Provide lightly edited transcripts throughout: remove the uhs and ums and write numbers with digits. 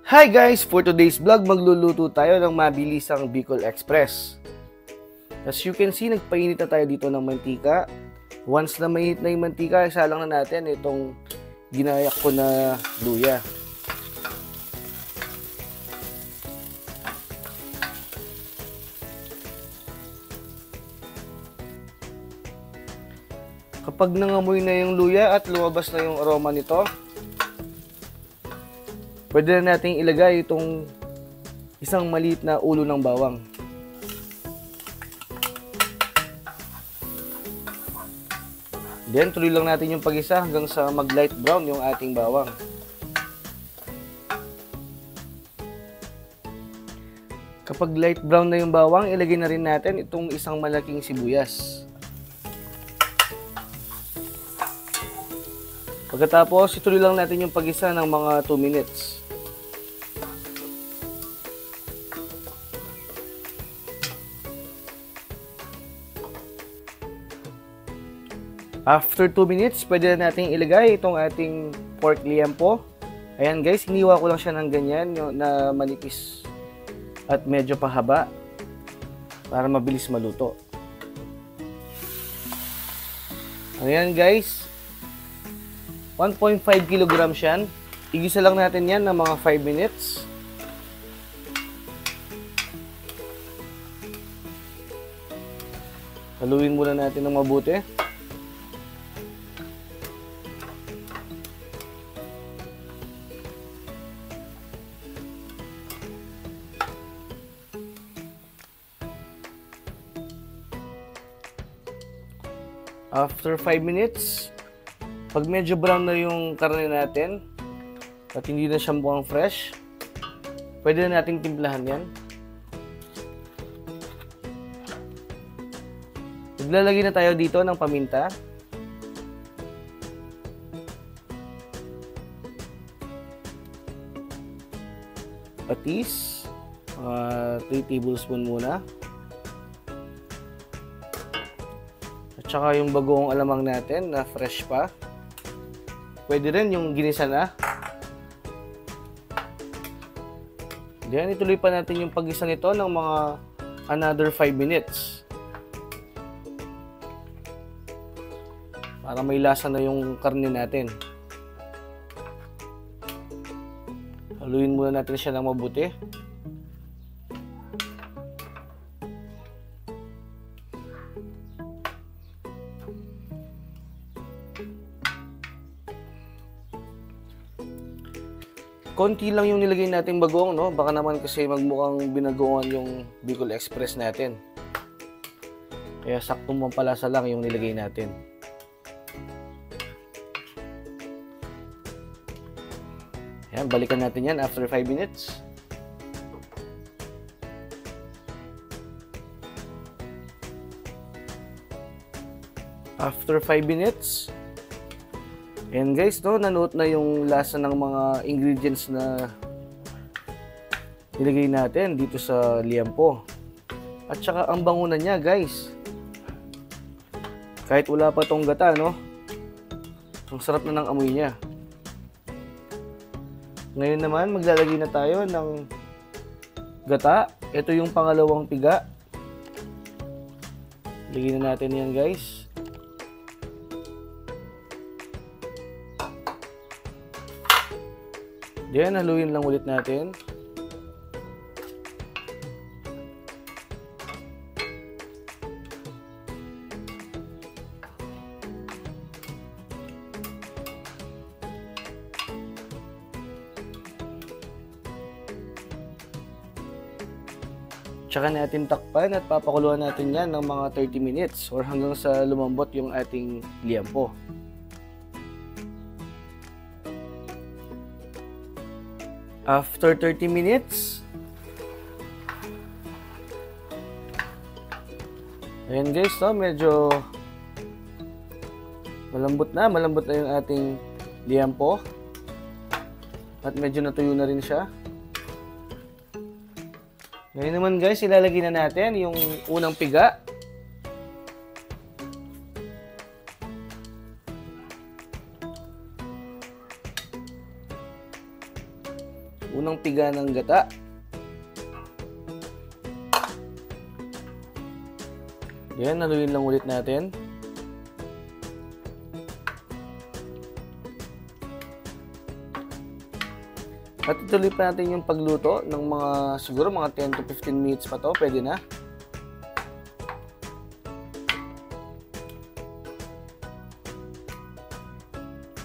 Hi guys! For today's vlog, magluluto tayo ng mabilisang Bicol Express. As you can see, nagpainit na tayo dito ng mantika. Once na mainit na yung mantika, isalang na natin itong ginayak ko na luya. Kapag nangamoy na yung luya at lumabas na yung aroma nito, pwede na natin ilagay itong isang maliit na ulo ng bawang. Then, tuloy lang natin yung pag-isa hanggang sa mag-light brown yung ating bawang. Kapag light brown na yung bawang, ilagay na rin natin itong isang malaking sibuyas. Pagkatapos, ituloy lang natin yung pag-isa ng mga 2 minutes. After 2 minutes, pwede na natin ilagay itong ating pork liempo. Ayan guys, hiniwa ko lang siya ng ganyan na manipis at medyo pahaba para mabilis maluto. Ayan guys, 1.5 kg yan. Igisa lang natin yan ng mga 5 minutes. Haluin muna natin ng mabuti. After 5 minutes, pag medyo brown na yung karne natin at hindi na siya mukhang fresh, pwede na nating timplahan yan. Maglalagay na tayo dito ng paminta. Patis, 3 tablespoon muna. At saka yung bagoong alamang natin na fresh pa. Pwede rin yung ginisa na. Then, ituloy pa natin yung pag-isa nito ng mga another 5 minutes. Para may lasa na yung karne natin. Haluin muna natin siya ng mabuti. Konti lang yung nilagay nating bagoong, no? Baka naman kasi magmukhang binagoongan yung Bicol Express natin. Kaya saktong pampalasa lang yung nilagay natin. Ayan, balikan natin yan after 5 minutes. After 5 minutes, and guys, no, nanood na yung lasa ng mga ingredients na nilagay natin dito sa liempo. At saka ang bango na niya, guys. Kahit wala pa tong gata, no? Ang sarap na ng amoy niya. Ngayon naman, maglalagay na tayo ng gata. Ito yung pangalawang piga. Lagyan na natin yan, guys. Then, haluin lang ulit natin. Tsaka natin takpan at papakuluan natin yan ng mga 30 minutes or hanggang sa lumambot yung ating liempo. After 30 minutes, ayan guys, no, medyo malambot na yung ating liempo at medyo natuyo na rin siya. Ngayon naman guys, ilalagay na natin yung unang piga. unang piga ng gata. Yan, haluin lang ulit natin. At ituloy pa natin yung pagluto ng siguro mga 10 to 15 minutes pa to. Pwede na.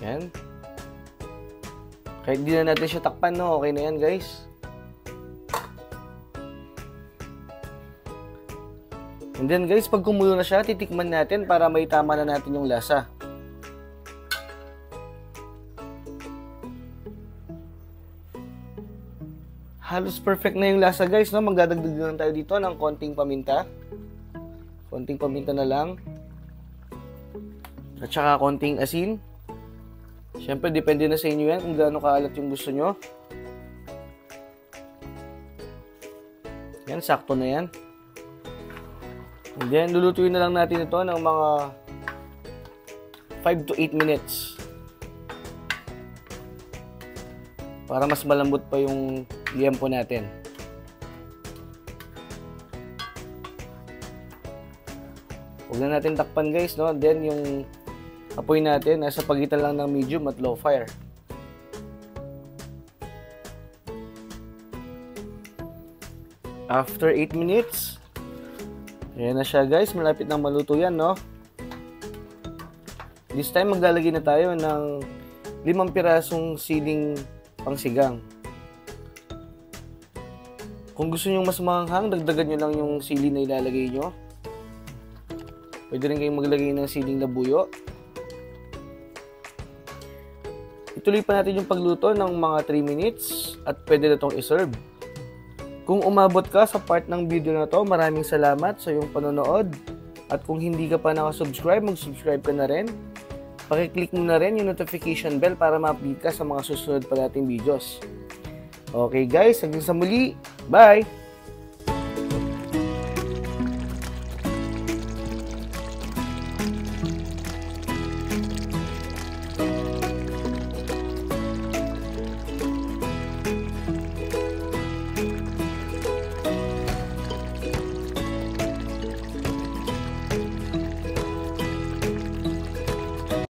Yan. Kahit di na natin siya takpan, no? Okay na yan, guys. And then, guys, pag kumulo na siya, titikman natin para may tama na natin yung lasa. Halos perfect na yung lasa, guys, no? Magdadagdag lang tayo dito ng konting paminta. Konting paminta na lang. At saka konting asin. Siyempre, depende na sa inyo yan kung gaano kaalat yung gusto nyo. Yan, sakto na yan. And then, lulutuin na lang natin ito ng mga 5 to 8 minutes. Para mas malambot pa yung liempo natin. Huwag na natin takpan, guys, no? Then, yung apoy natin nasa pagitan lang ng medium at low fire. After 8 minutes, ayan na siya, guys. Malapit nang maluto yan, no? This time, maglalagay na tayo ng 5 pirasong siling pangsigang. Kung gusto nyo mas mahanghang, dagdagan nyo lang yung sili na ilalagay nyo. Pwede rin kayong maglagay ng siling labuyo. Ituloy pa natin yung pagluto ng mga 3 minutes at pwede na itong iserve. Kung umabot ka sa part ng video na to, maraming salamat sa iyong panonood. At kung hindi ka pa nakasubscribe, mag-subscribe ka na rin. Pakiclick mo na rin yung notification bell para ma-update ka sa mga susunod pa nating videos. Okay guys, hanggang sa muli. Bye!